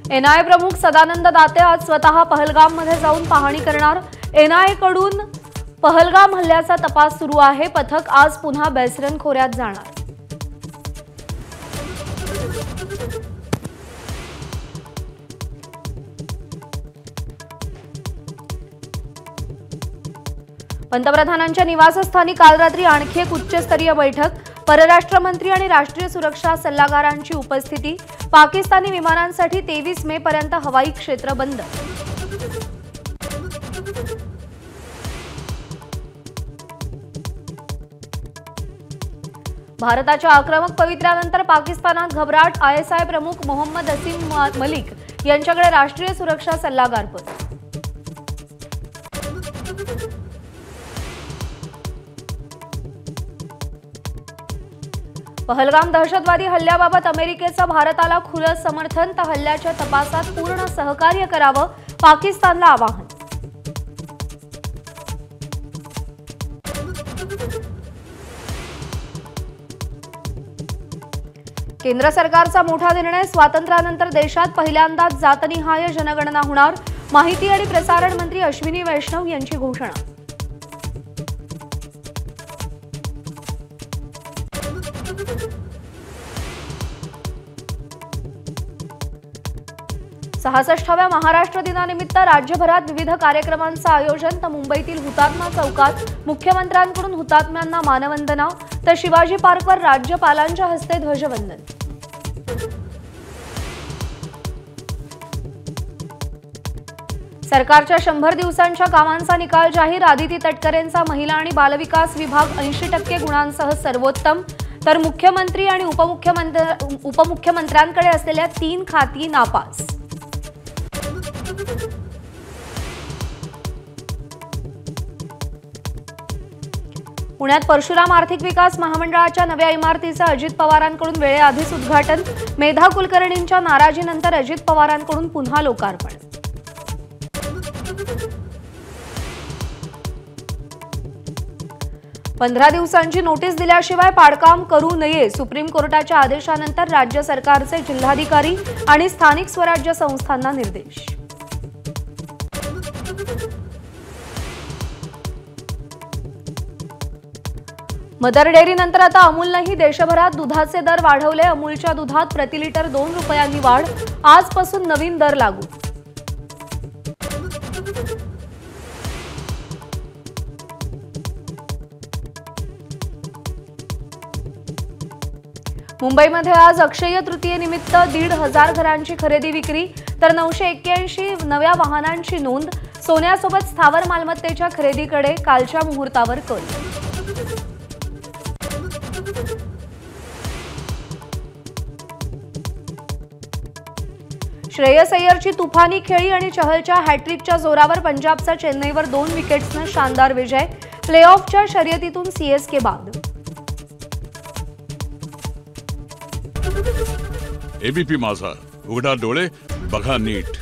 NIA प्रमुख सदानंद दाते आज स्वतः पहलगाममध्ये जाऊन पाहणी करणार। एनआयए कडून पहलगाम हल्ल्याचा तपास सुरू आहे। पथक आज पुन्हा बेसरन खोऱ्यात जाणार। पंतप्रधानांच्या निवासस्थानी काल रात्री आणखी एक उच्चस्तरीय बैठक। परराष्ट्र मंत्री आणि राष्ट्रीय सुरक्षा सल्लागारांची उपस्थिती। पाकिस्तानी विमानांसाठी 23 मे पर्यंत हवाई क्षेत्र बंद। भारताच्या आक्रमक पवित्र्यानंतर पाकिस्तानात घबराट। आयएसआय प्रमुख मोहम्मद असीम मलिक यांच्याकडे राष्ट्रीय सुरक्षा सल्लागार पद। पहलगाम दहशतवादी हल्ल्याबाबत अमेरिकेचं भारताला खुलं समर्थन। तर हल्ल्याच्या तपासात पूर्ण सहकार्य करावं, पाकिस्तानला आवाहन। केंद्र सरकारचा मोठा निर्णय। स्वातंत्र्यानंतर देशात पहिल्यांदाच जातनिहाय जनगणना होणार। माहिती आणि प्रसारण मंत्री अश्विनी वैष्णव यांची घोषणा। 66व्या महाराष्ट्र दिनानिमित्त राज्यभरात विविध कार्यक्रमांचं आयोजन। तर मुंबईतील हुतात्मा चौकात मुख्यमंत्र्यांकडून हुतात्म्यांना मानवंदना। तर शिवाजी पार्कवर राज्यपालांच्या हस्ते ध्वजवंदन। सरकारच्या 100 दिवसांच्या कामांचा निकाल जाहीर। आदिती तटकरेंचा महिला आणि बालविकास विभाग 80% गुणांसह सर्वोत्तम। तर मुख्यमंत्री आणि उपमुख्यमंत्र्यांकडे असलेल्या 3 खाती नापास। पुण्यात परशुराम आर्थिक विकास महामंडळाच्या नव्या इमारतीचं अजित पवारांकडून वेळेआधीच उद्घाटन। मेधा कुलकर्णींच्या नाराजीनंतर अजित पवारांकडून पुन्हा लोकार्पण। पंधरा दिवसांची नोटीस दिल्याशिवाय पाडकाम करू नये। सुप्रीम कोर्टाच्या आदेशानंतर राज्य सरकारचे जिल्हाधिकारी आणि स्थानिक स्वराज्य संस्थांना निर्देश। मदर डेअरीनंतर आता अमूलनेही देशभरात दुधाचे दर वाढवले। अमूलच्या दुधात प्रति लिटर 2 रुपयांनी वाढ। आजपासून नवीन दर लागू। मुंबईमध्ये आज अक्षय तृतीयेनिमित्त 1,500 घरांची खरेदी विक्री। तर 981 नव्या वाहनांची नोंद। सोन्यासोबत स्थावर मालमत्तेच्या खरेदीकडे कालच्या मुहूर्तावर कल। श्रेयस अय्यरची तुफानी खेळी आणि चहलच्या हॅट्रिकच्या जोरावर पंजाबचा चेन्नईवर 2 विकेट्सनं शानदार विजय। प्लेऑफच्या शर्यतीतून सीएसके बाद। एबीपी माझा, उघडा डोळे बघा नीट।